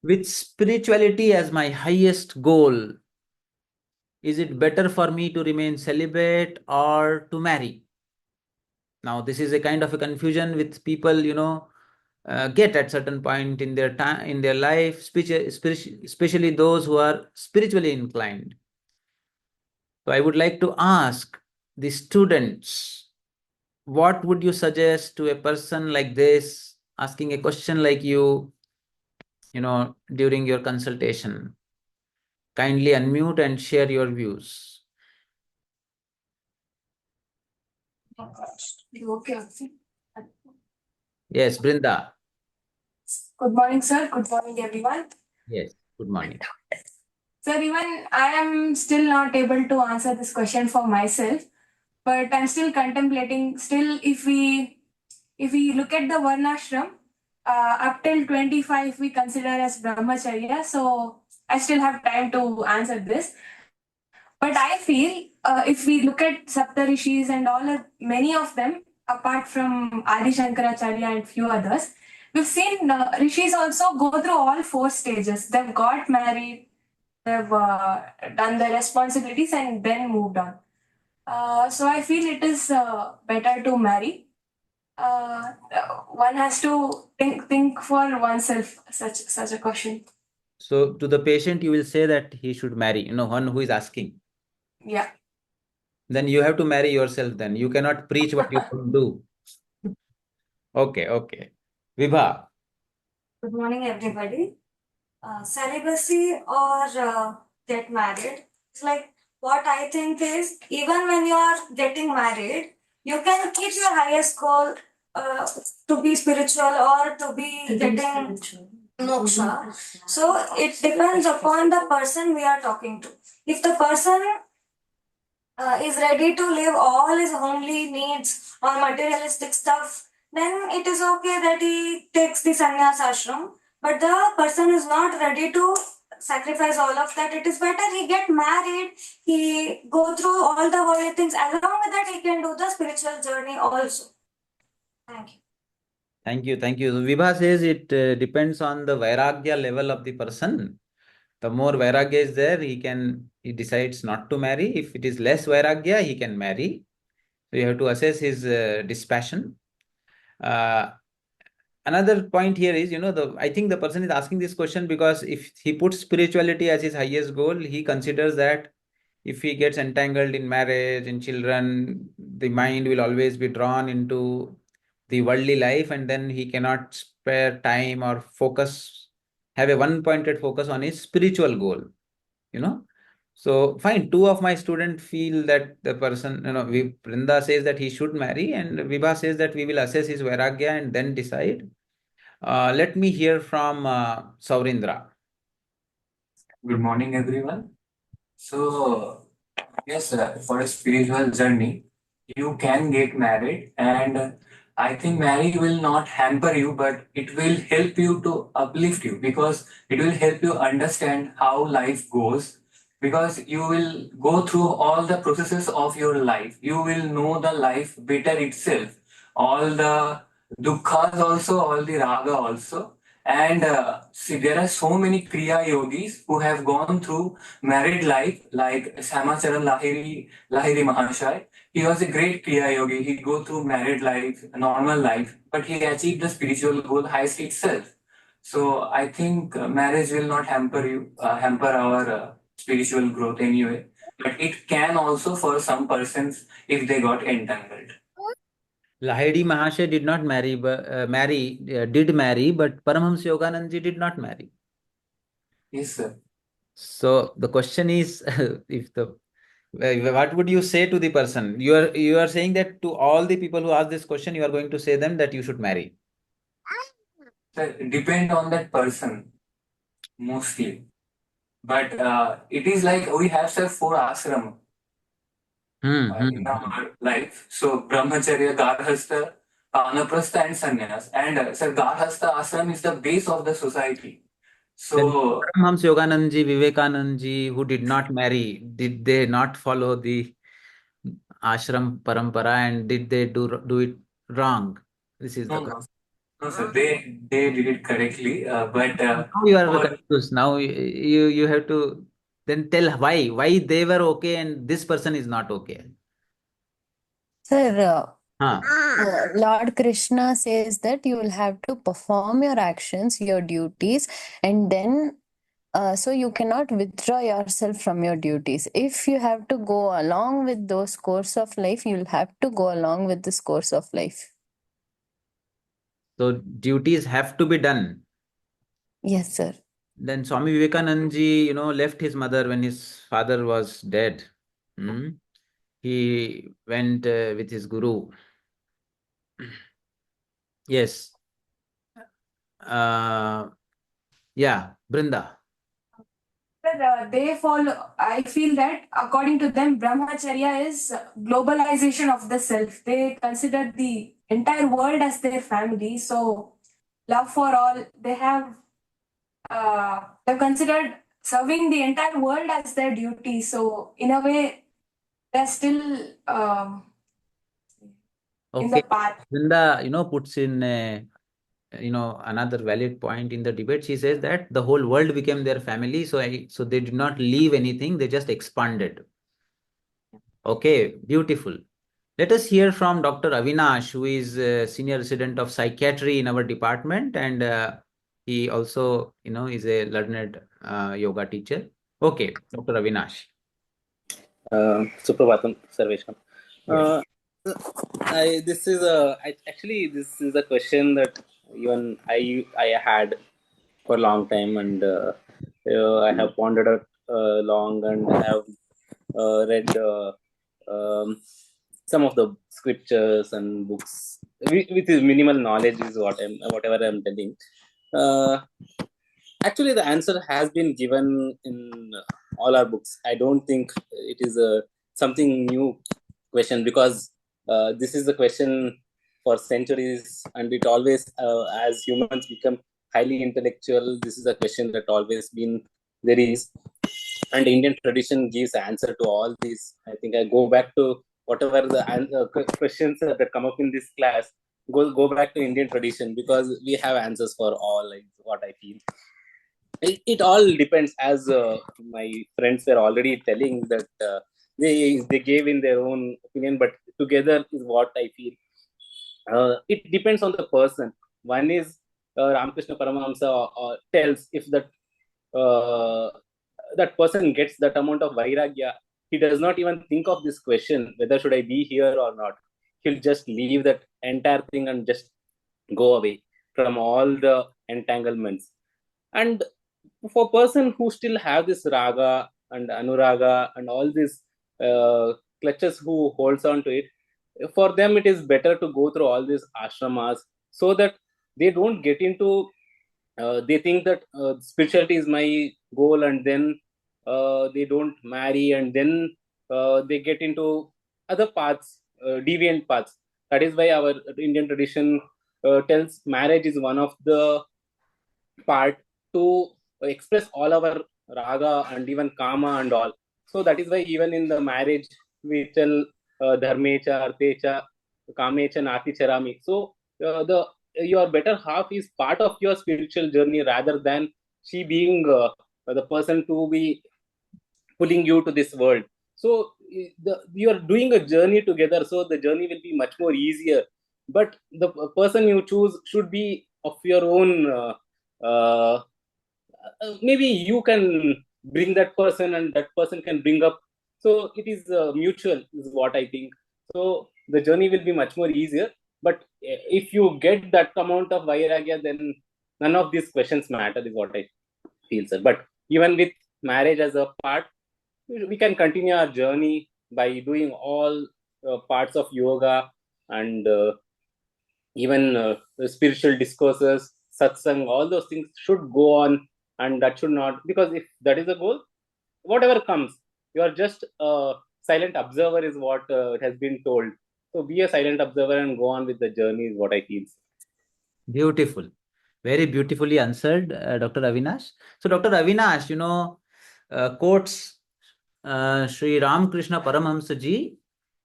with spirituality as my highest goal, is it better for me to remain celibate or to marry? Now, this is a kind of a confusion with people, get at certain point in their time in their life, especially those who are spiritually inclined. So, I would like to ask the students, what would you suggest to a person like this, asking a question like during your consultation? Kindly unmute and share your views. Okay. Yes, Brinda. Good morning, sir. Good morning, everyone. Yes, good morning. Sir, even I am still not able to answer this question for myself, but I'm still contemplating. Still, if we look at the Varnashram, up till 25 we consider as brahmacharya. So I still have time to answer this. But I feel if we look at Saptarishis and many of them, apart from Adi Shankaracharya and few others, we've seen rishis also go through all four stages. They've got married, they've done their responsibilities, and then moved on. So I feel it is better to marry. One has to think for oneself such a question. So, to the patient, you will say that he should marry, one who is asking. Yeah. Then you have to marry yourself, then. You cannot preach what you don't do. Okay, okay. Vibha. Good morning, everybody. Celibacy or get married. It's like what I think is even when you are getting married, you can keep your highest goal uh, to be spiritual or to be getting moksha. So it depends upon the person we are talking to. If the person is ready to live all his homely needs or materialistic stuff, then it is okay that he takes the sannyas ashram. But the person is not ready to sacrifice all of that. It is better he get married, he go through all the holy things. Along with that, he can do the spiritual journey also. Thank you. Thank you, thank you. So Vibha says it depends on the vairagya level of the person. The more vairagya is there, he decides not to marry. If it is less vairagya, he can marry. So you have to assess his dispassion. Uh, Another point here is, I think the person is asking this question because if he puts spirituality as his highest goal, he considers that if he gets entangled in marriage, in children, the mind will always be drawn into the worldly life, and then he cannot spare time or have a one-pointed focus on his spiritual goal, you know. So fine, two of my students feel that the person, Vrinda says that he should marry, and Vibha says that we will assess his vairagya and then decide. Let me hear from Saurindra. Good morning, everyone. So, yes, for a spiritual journey, you can get married, and I think marriage will not hamper you, but it will help you to uplift you because it will help you understand how life goes. Because you will go through all the processes of your life, you will know the life better itself, all the dukkhas also, all the raga also. And see, there are so many Kriya yogis who have gone through married life, like Samacharan Lahiri Mahashai. He was a great Kriya yogi. He go through married life, normal life, but he achieved the spiritual goal highest itself. So I think marriage will not hamper our spiritual growth anyway. But it can also for some persons if they got entangled. Lahiri Mahasaya did not did marry, but Paramahamsa Yoganandaji did not marry. Yes, sir. So the question is, if the what would you say to the person? You are saying that to all the people who ask this question, you are going to say them that you should marry. Sir, depend on that person mostly. But it is like we have sir four ashram in our life. So brahmacharya, garhastha, vanaprastha, and sannyas. And sir, garhastha ashram is the base of the society. Then So Paramahamsa Yoganandaji, Vivekanandaji, who did not marry, did they not follow the ashram parampara, and did they do it wrong? This is the no, no, question. No, sir, they did it correctly, but Now you are for confused. Now you have to then tell why they were okay and this person is not okay. Sir, Huh. Lord Krishna says that you will have to perform your actions, your duties, and then so you cannot withdraw yourself from your duties. If you have to go along with those course of life, you'll have to go along with this course of life. So duties have to be done. Yes, sir. Then Swami Vivekananda ji, left his mother when his father was dead. Hmm? He went with his guru. Yes. Yeah, Brinda. They follow, I feel that according to them, brahmacharya is globalization of the self. They consider the entire world as their family. So, love for all, they've considered serving the entire world as their duty. So, in a way, they're still in the Okay. path. Brinda, puts in another valid point in the debate. She says that the whole world became their family, so they did not leave anything, they just expanded. Okay, beautiful. Let us hear from Dr. Avinash, who is a senior resident of psychiatry in our department, and he also, is a learned yoga teacher. Okay, Dr. Avinash. Suprabhatam, Sarvesham. Yes. Actually, this is a question that even I had for a long time, and I have pondered it long, and I have read some of the scriptures and books with his minimal knowledge is whatever I'm telling. Uh, Actually, the answer has been given in all our books. I don't think it is a something new question, because this is the question for centuries, and it always, as humans become highly intellectual, this is a question that always been there is, and Indian tradition gives answer to all these. I think I go back to whatever the questions that come up in this class. Go back to Indian tradition, because we have answers for all, like what I feel. It all depends, as my friends were already telling that they gave in their own opinion, but together is what I feel. It depends on the person. One is Ramakrishna Paramahamsa tells, if uh, that person gets that amount of vairagya, he does not even think of this question whether should I be here or not. He'll just leave that entire thing and just go away from all the entanglements. And for person who still have this raga and anuraga and all these clutches who holds on to it, for them it is better to go through all these ashramas, so that they don't get into they think that spirituality is my goal, and then they don't marry, and then they get into other paths, deviant paths. That is why our Indian tradition tells marriage is one of the part to express all our raga and even kama and all. So that is why even in the marriage we tell dharmecha, artecha, kamecha, nati charami. So the your better half is part of your spiritual journey, rather than she being the person to be pulling you to this world. So you are doing a journey together, so the journey will be much more easier. But the person you choose should be of your own. Uh, Maybe you can bring that person, and that person can bring up. So it is mutual, is what I think. So the journey will be much more easier. But if you get that amount of vairagya, then none of these questions matter, is what I feel, sir. But even with marriage as a part, we can continue our journey by doing all parts of yoga, and even the spiritual discourses, satsang, all those things should go on, and that should not, because if that is the goal, whatever comes, you are just a silent observer, is what has been told. So be a silent observer and go on with the journey, is what I feel. Beautiful. Very beautifully answered, Dr. Avinash. So, Dr. Avinash, quotes Sri Ramakrishna Paramahamsa ji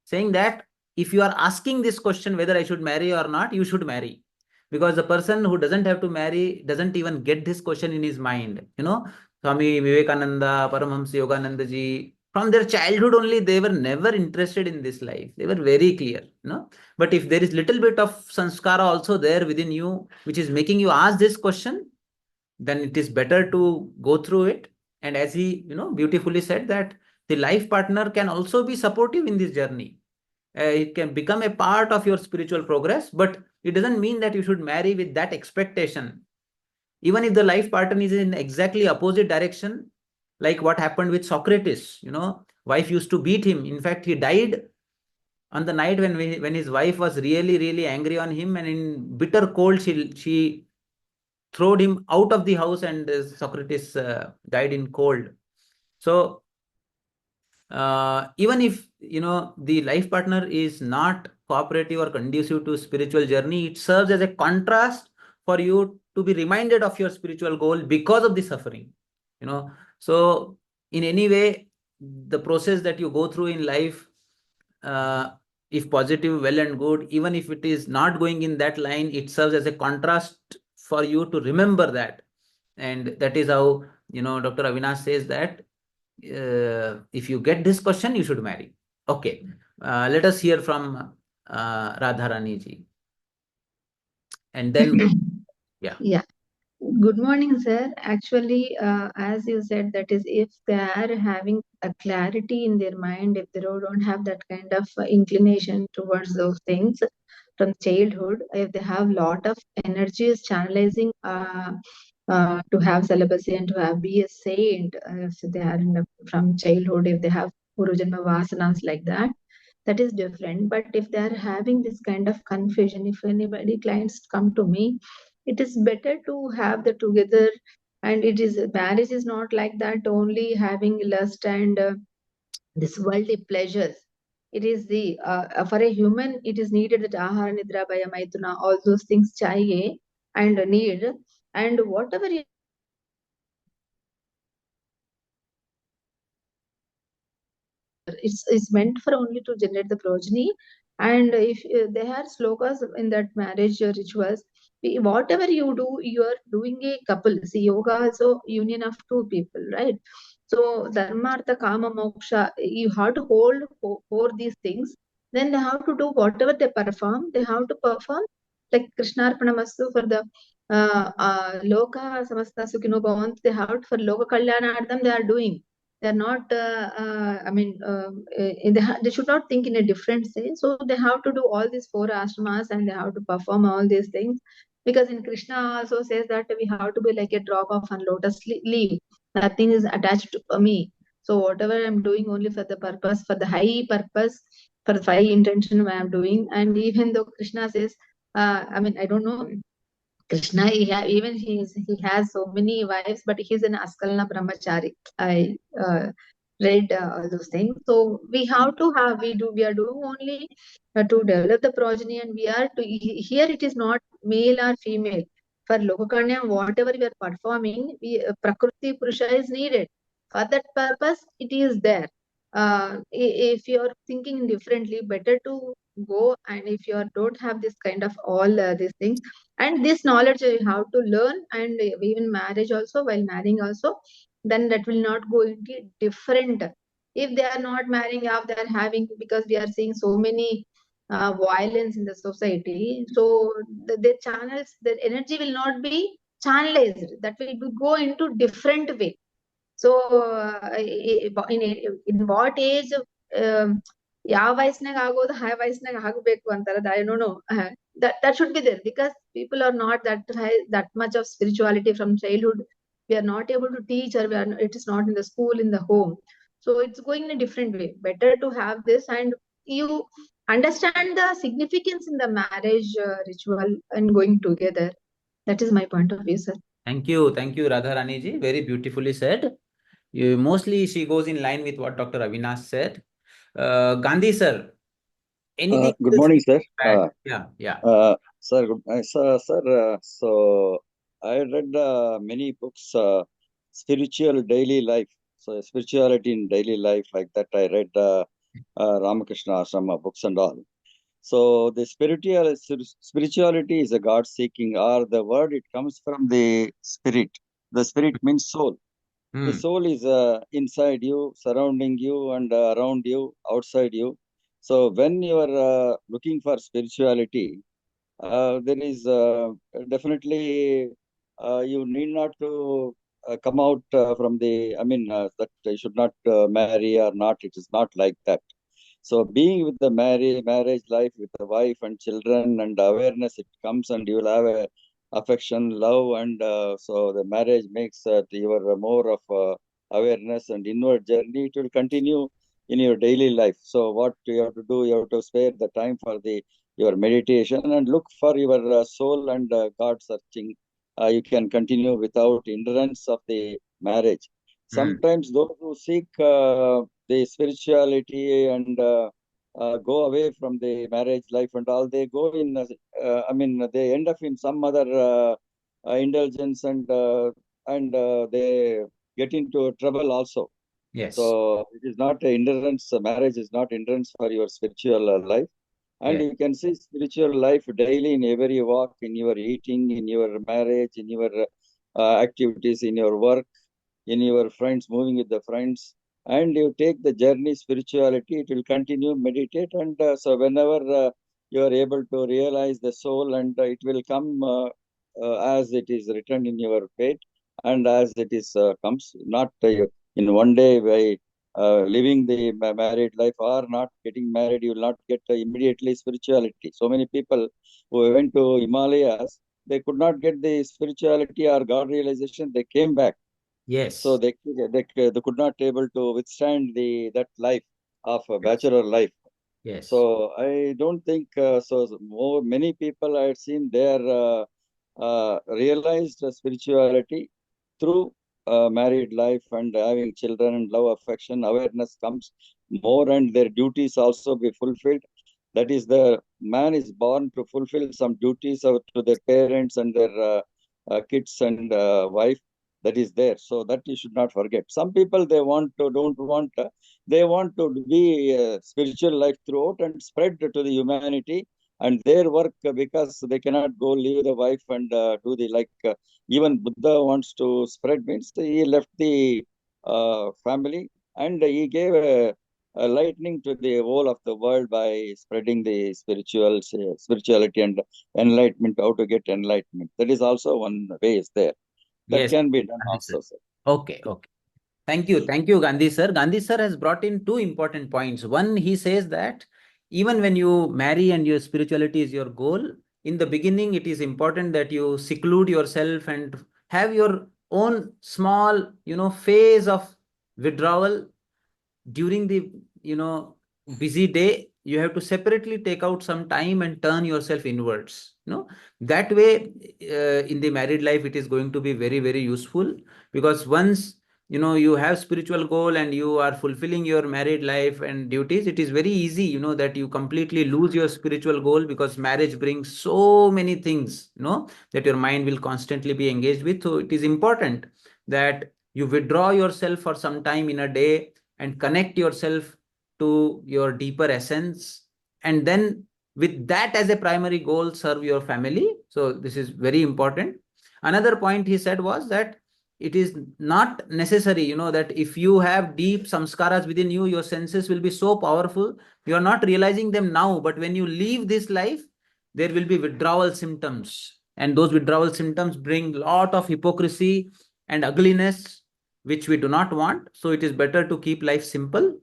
saying that if you are asking this question whether I should marry or not, you should marry. because the person who doesn't have to marry doesn't even get this question in his mind. Swami Vivekananda, Paramahamsa Yogananda ji, from their childhood only, they were never interested in this life. They were very clear. But if there is little bit of sanskara also there within you, which is making you ask this question, then it is better to go through it. And as he, beautifully said, that the life partner can also be supportive in this journey. It can become a part of your spiritual progress, but it doesn't mean that you should marry with that expectation. Even if the life partner is in exactly opposite direction, like what happened with Socrates, wife used to beat him. In fact, he died on the night when his wife was really, really angry on him, and in bitter cold, she throwed him out of the house, and Socrates died in cold. So even if the life partner is not cooperative or conducive to spiritual journey, it serves as a contrast for you to be reminded of your spiritual goal because of the suffering. So in any way, the process that you go through in life, uh, if positive, well and good, even if it is not going in that line, it serves as a contrast for you to remember that. And that is how Dr. Avinash says that if you get this question, you should marry. Okay. Let us hear from Radharani ji. And then, yeah. Yeah. Good morning, sir. Actually, as you said, that is, if they are having a clarity in their mind, if they don't have that kind of inclination towards those things from childhood, if they have lot of energies channelizing to have celibacy and to have be a saint, if they are from childhood, if they have Purujanma vasanas like that, that is different. But if they are having this kind of confusion, if anybody clients come to me, it is better to have the together. And it is, marriage is not like that only having lust and this worldly pleasures. It is the for a human, it is needed that ahara nidra bhaya maituna, all those things chahiye and need. And whatever it's meant for only to generate the progeny. And if they have slokas in that marriage rituals, whatever you do, you are doing a couple. See, yoga also union of two people, right? So dharma artha kama moksha, you have to hold for these things. Then they have to do whatever they perform, they have to perform like krishnarpanamastu for the loka samasta sukhino bhavantu. They have to, for loka kalyanartham they are doing. They're not I mean they should not think in a different way. So they have to do all these four ashramas and they have to perform all these things, because in Krishna also says that we have to be like a drop of a lotus leaf. Nothing is attached to me. So whatever I'm doing, only for the purpose, for the high purpose, for the high intention I'm doing. And even though Krishna says I mean, I don't know, Krishna, even he has so many wives, but he's an Askalna Brahmachari. I read all those things. So we have to have, we are doing only to develop the progeny, and we are to, here it is not male or female. For Lokakanya, whatever we are performing, Prakriti Purusha is needed. For that purpose, it is there. If you are thinking differently, better to go. And if you don't have this kind of all these things, and this knowledge you have to learn, and even marriage also, while marrying also, then that will not go into different. If they are not marrying off, they are having, because we are seeing so many violence in the society. So the channels, the energy will not be channelized, that will go into different way. So in what age ಯಾವ ವಯಸ್ಸಿನಾಗ ಆಗೋದು ಆ ವಯಸ್ಸಿನಾಗ ಆಗಬೇಕು ಅಂತಾರ, I don't know. That should be there, because people are not that high, that much of spirituality from childhood. We are not able to teach, or it is not in the school, in the home. So it's going in a different way. Better to have this, and you understand the significance in the marriage ritual and going together. That is my point of view, sir. Thank you, Radharani ji. Very beautifully said. Mostly she goes in line with what Dr. Avinash said. Gandhi sir, anything Good else morning, sir. to add? Yeah. Sir, sir, so I read many books, spiritual daily life. So spirituality in daily life, like that. I read Ramakrishna Ashrama books and all. So the spirituality is a God seeking, or the word it comes from the spirit. The spirit means soul. The soul is inside you, surrounding you, and around you, outside you. So when you are looking for spirituality, there is definitely you need not to come out from the. I mean that you should not marry or not. It is not like that. So being with the marriage life with the wife and children and awareness, it comes and you will have a affection, love, and so the marriage makes your more of awareness and inward journey. It will continue in your daily life. So what you have to do, you have to spare the time for the your meditation and look for your soul and God searching. You can continue without hindrance of the marriage. Sometimes those who seek the spirituality and go away from the marriage life and all, they go in, I mean, they end up in some other indulgence and they get into trouble also. Yes. So it is not a hindrance, marriage is not hindrance for your spiritual life. And Yes. you can see spiritual life daily in every walk, in your eating, in your marriage, in your activities, in your work, in your friends, moving with the friends, and you take the journey spirituality, it will continue, meditate, and so whenever you are able to realize the soul, and it will come as it is written in your fate, and as it is comes, not in one day by living the married life or not getting married, you will not get immediately spirituality. So many people who went to Himalayas, they could not get the spirituality or God realization, they came back. So Yes. they could not able to withstand the that life of a Yes. bachelor life. Yes. So I don't think so. More many people I've seen there realized spirituality through married life and having children and love, affection, awareness comes more, and their duties also be fulfilled. That is, the man is born to fulfill some duties to their parents and their kids and wife. That is there, so that you should not forget. Some people they want to don't want they want to be spiritual life throughout and spread to the humanity and their work because they cannot go leave the wife and do the like. Even Buddha wants to spread means he left the family and he gave a lightning to the whole of the world by spreading the spirituality and enlightenment. How to get enlightenment? That is also one way is there. That Yes. can be done Gandhi sir. also, sir. Okay. Okay. Thank you. Thank you, Gandhi sir. Gandhi sir has brought in two important points. One, he says that even when you marry and your spirituality is your goal, in the beginning, it is important that you seclude yourself and have your own small, phase of withdrawal during the busy day. You have to separately take out some time and turn yourself inwards. That way, in the married life it is going to be very, very useful, because once you have spiritual goal and you are fulfilling your married life and duties, it is very easy that you completely lose your spiritual goal, because marriage brings so many things that your mind will constantly be engaged with. So it is important that you withdraw yourself for some time in a day and connect yourself to your deeper essence, and then with that as a primary goal, serve your family. So this is very important. Another point he said was that it is not necessary, that if you have deep samskaras within you, your senses will be so powerful, you are not realizing them now, but when you leave this life, there will be withdrawal symptoms, and those withdrawal symptoms bring lot of hypocrisy and ugliness, which we do not want. So it is better to keep life simple.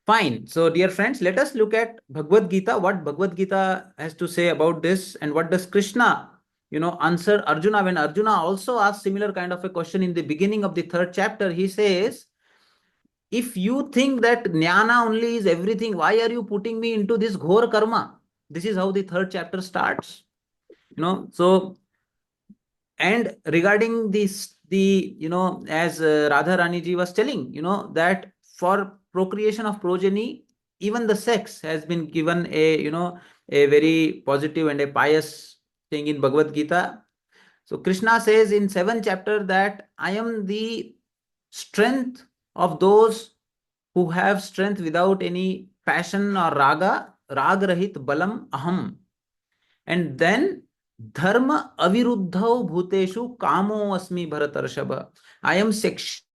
Fine. So, dear friends, let us look at Bhagavad Gita, what Bhagavad Gita has to say about this, and what does Krishna, answer Arjuna when Arjuna also asked similar kind of a question in the beginning of the third chapter. He says, if you think that jnana only is everything, why are you putting me into this ghor karma? This is how the third chapter starts. So, and regarding this, as Radha Rani ji was telling, that for procreation of progeny, even the sex has been given a very positive and a pious thing in Bhagavad Gita. So Krishna says in 7th chapter that I am the strength of those who have strength without any passion or raga, rag rahit balam aham. And then dharma aviruddhau bhuteshu kamo asmi bharatarshava. I am sexually